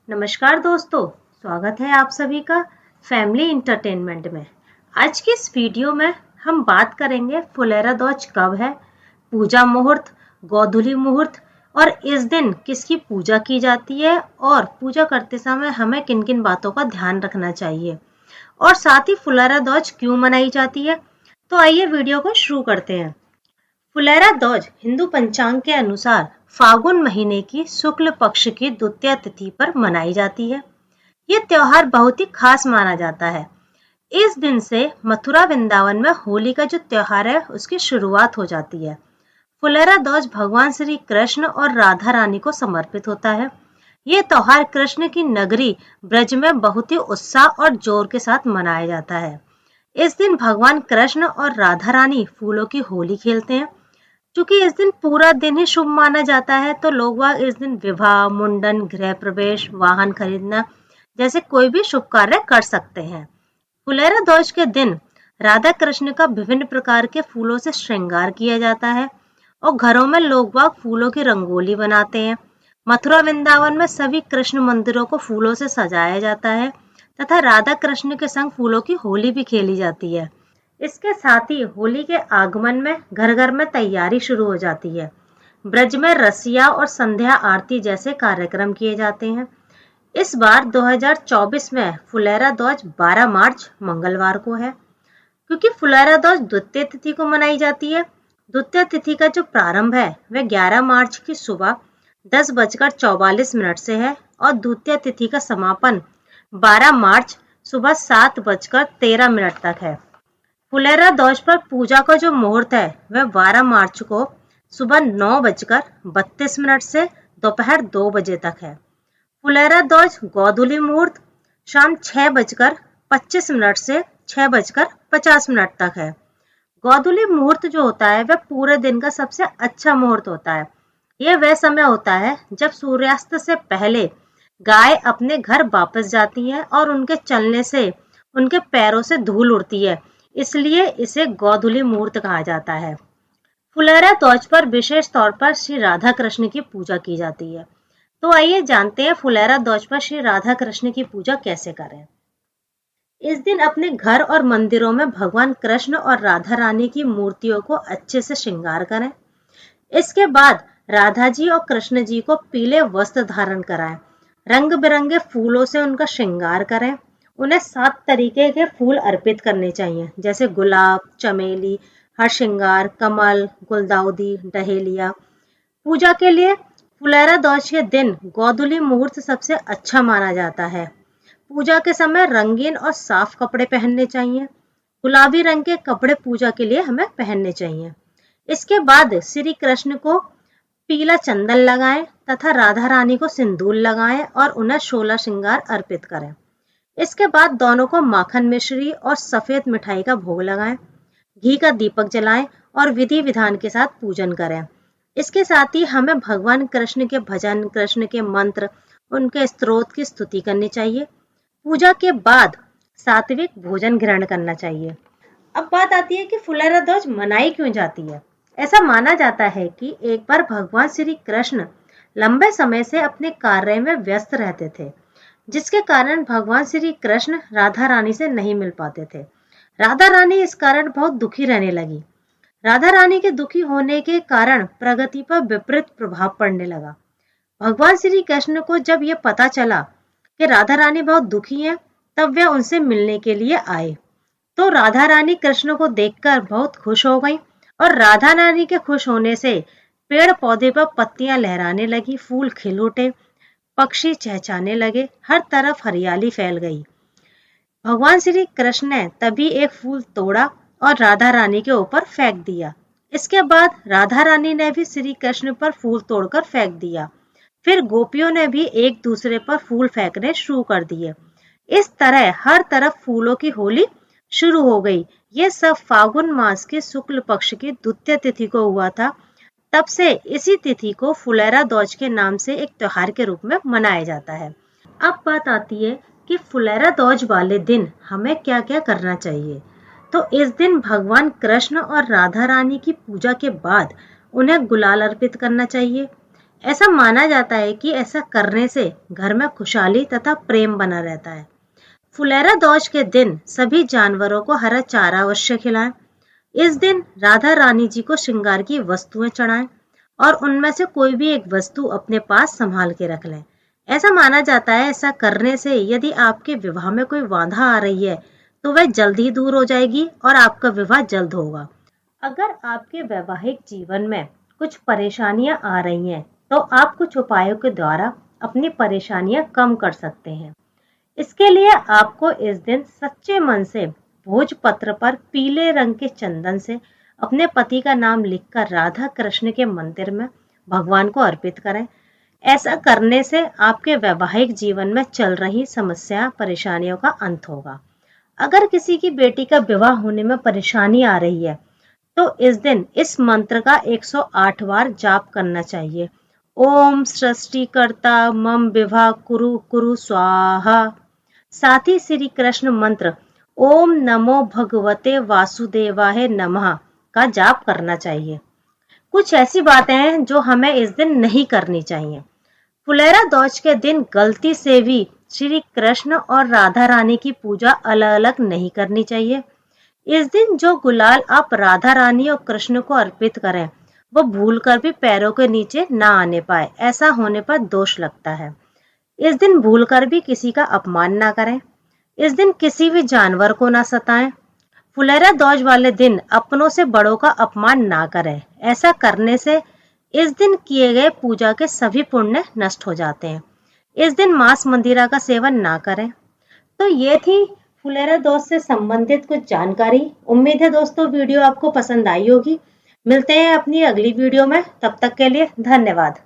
नमस्कार दोस्तों, स्वागत है आप सभी का फैमिली इंटरटेनमेंट में। आज की इस वीडियो में हम बात करेंगे फुलेरा दौज कब है, पूजा मुहूर्त, गोधूली मुहूर्त और इस दिन किसकी पूजा की जाती है और पूजा करते समय हमें किन किन बातों का ध्यान रखना चाहिए और साथ ही फुलेरा दौज क्यों मनाई जाती है। तो आइए वीडियो को शुरू करते हैं। फुलेरा दौज हिंदू पंचांग के अनुसार फागुन महीने की शुक्ल पक्ष की द्वितीय तिथि पर मनाई जाती है। ये त्योहार बहुत ही खास माना जाता है। इस दिन से मथुरा वृंदावन में होली का जो त्योहार है उसकी शुरुआत हो जाती है। फुलेरा दौज भगवान श्री कृष्ण और राधा रानी को समर्पित होता है। ये त्योहार कृष्ण की नगरी ब्रज में बहुत ही उत्साह और जोर के साथ मनाया जाता है। इस दिन भगवान कृष्ण और राधा रानी फूलों की होली खेलते हैं। क्योंकि इस दिन पूरा दिन ही शुभ माना जाता है तो लोग वह इस दिन विवाह, मुंडन, गृह प्रवेश, वाहन खरीदना जैसे कोई भी शुभ कार्य कर सकते हैं। फुलेरा दौज के दिन राधा कृष्ण का विभिन्न प्रकार के फूलों से श्रृंगार किया जाता है और घरों में लोग बाग फूलों की रंगोली बनाते हैं। मथुरा वृंदावन में सभी कृष्ण मंदिरों को फूलों से सजाया जाता है तथा राधा कृष्ण के संग फूलों की होली भी खेली जाती है। इसके साथ ही होली के आगमन में घर घर में तैयारी शुरू हो जाती है। ब्रज में रसिया और संध्या आरती जैसे कार्यक्रम किए जाते हैं। इस बार 2024 में फुलेरा दौज 12 मार्च मंगलवार को है। क्योंकि फुलेरा दौज द्वितीय तिथि को मनाई जाती है, द्वितीय तिथि का जो प्रारंभ है वह 11 मार्च की सुबह 10:44 से है और द्वितीय तिथि का समापन 12 मार्च सुबह 7:13 तक है। फुलेरा दौज पर पूजा का जो मुहूर्त है वह 12 मार्च को सुबह 9:32 से दोपहर 2 बजे तक है। फुलेरा दौज गोधूली मुहूर्त शाम 6:25 से 6:50 तक है। गोधूली मुहूर्त जो होता है वह पूरे दिन का सबसे अच्छा मुहूर्त होता है। यह वह समय होता है जब सूर्यास्त से पहले गाय अपने घर वापस जाती है और उनके चलने से उनके पैरों से धूल उड़ती है, इसलिए इसे गोधूली मुहूर्त कहा जाता है। फुलेरा दौज पर विशेष तौर पर श्री राधा कृष्ण की पूजा की जाती है। तो आइए जानते हैं फुलेरा दौज पर श्री राधा कृष्ण की पूजा कैसे करें। इस दिन अपने घर और मंदिरों में भगवान कृष्ण और राधा रानी की मूर्तियों को अच्छे से श्रृंगार करें। इसके बाद राधा जी और कृष्ण जी को पीले वस्त्र धारण कराएं, रंग बिरंगे फूलों से उनका श्रृंगार करें। उन्हें 7 तरीके के फूल अर्पित करने चाहिए, जैसे गुलाब, चमेली, हरश्रृंगार, कमल, गुलदाउदी, डहेलिया। पूजा के लिए फुलेरा दौज के दिन गोधूली मुहूर्त सबसे अच्छा माना जाता है। पूजा के समय रंगीन और साफ कपड़े पहनने चाहिए। गुलाबी रंग के कपड़े पूजा के लिए हमें पहनने चाहिए। इसके बाद श्री कृष्ण को पीला चंदन लगाएं तथा राधा रानी को सिंदूर लगाएं और उन्हें 16 श्रृंगार अर्पित करें। इसके बाद दोनों को माखन मिश्री और सफेद मिठाई का भोग लगाएं, घी का दीपक जलाएं और विधि विधान के साथ पूजन करें। इसके साथ ही हमें भगवान कृष्ण के भजन, कृष्ण के मंत्र, उनके स्तोत्र की स्तुति करनी चाहिए। पूजा के बाद सात्विक भोजन ग्रहण करना चाहिए। अब बात आती है कि फुलेरा दौज मनाई क्यों जाती है। ऐसा माना जाता है कि एक बार भगवान श्री कृष्ण लंबे समय से अपने कार्य में व्यस्त रहते थे, जिसके कारण भगवान श्री कृष्ण राधा रानी से नहीं मिल पाते थे। राधा रानी इस कारण बहुत दुखी रहने लगी। राधा रानी के दुखी होने के कारण प्रगति पर विपरीत प्रभाव पड़ने लगा। भगवान श्री कृष्ण को जब यह पता चला कि राधा रानी बहुत दुखी हैं, तब वे उनसे मिलने के लिए आए। तो राधा रानी कृष्ण को देखकर बहुत खुश हो गई और राधा रानी के खुश होने से पेड़ पौधे पर पत्तियां लहराने लगी, फूल खिल उठे, पक्षी चहचहाने लगे, हर तरफ हरियाली फैल गई। भगवान श्री कृष्ण ने तभी एक फूल तोड़ा और राधा रानी के ऊपर फेंक दिया। इसके बाद राधा रानी ने भी श्री कृष्ण पर फूल तोड़कर फेंक दिया। फिर गोपियों ने भी एक दूसरे पर फूल फेंकने शुरू कर दिए। इस तरह हर तरफ फूलों की होली शुरू हो गई। ये सब फागुन मास के शुक्ल पक्ष की द्वितीय तिथि को हुआ था। तब से इसी तिथि को फुलेरा दौज के नाम से एक त्योहार के रूप में मनाया जाता है। अब बात आती है कि फुलेरा दौज वाले दिन हमें क्या क्या करना चाहिए। तो इस दिन भगवान कृष्ण और राधा रानी की पूजा के बाद उन्हें गुलाल अर्पित करना चाहिए। ऐसा माना जाता है कि ऐसा करने से घर में खुशहाली तथा प्रेम बना रहता है। फुलेरा दौज के दिन सभी जानवरों को हरा चारा अवश्य खिलाएं। इस दिन राधा रानी जी को श्रृंगार की वस्तुएं चढ़ाएं और उनमें से कोई भी एक वस्तु अपने पास संभाल के रख लें। ऐसा माना जाता है ऐसा करने से यदि आपके विवाह में कोई बाधा आ रही है तो वह जल्द ही दूर हो जाएगी और आपका विवाह जल्द होगा। अगर आपके वैवाहिक जीवन में कुछ परेशानियां आ रही हैं तो आप कुछ उपायों के द्वारा अपनी परेशानियां कम कर सकते हैं। इसके लिए आपको इस दिन सच्चे मन से भोजपत्र पर पीले रंग के चंदन से अपने पति का नाम लिखकर राधा कृष्ण के मंदिर में भगवान को अर्पित करें। ऐसा करने से आपके वैवाहिक जीवन में चल रही समस्या परेशानियों का अंत होगा। अगर किसी की बेटी का विवाह होने में परेशानी आ रही है तो इस दिन इस मंत्र का 108 बार जाप करना चाहिए। ओम सृष्टिकर्ता मम विवाह कुरु कुरु स्वाहा। साथ ही श्री कृष्ण मंत्र ओम नमो भगवते वासुदेवाय नमः का जाप करना चाहिए। कुछ ऐसी बातें हैं जो हमें इस दिन नहीं करनी चाहिए। फुलेरा दौज के दिन गलती से भी श्री कृष्ण और राधा रानी की पूजा अलग अलग नहीं करनी चाहिए। इस दिन जो गुलाल आप राधा रानी और कृष्ण को अर्पित करें वो भूलकर भी पैरों के नीचे ना आने पाए। ऐसा होने पर दोष लगता है। इस दिन भूलकर भी किसी का अपमान ना करें। इस दिन किसी भी जानवर को ना सताएं। फुलेरा दौज वाले दिन अपनों से बड़ों का अपमान ना करें। ऐसा करने से इस दिन किए गए पूजा के सभी पुण्य नष्ट हो जाते हैं। इस दिन मांस मंदिरा का सेवन ना करें। तो ये थी फुलेरा दौज से संबंधित कुछ जानकारी। उम्मीद है दोस्तों वीडियो आपको पसंद आई होगी। मिलते हैं अपनी अगली वीडियो में, तब तक के लिए धन्यवाद।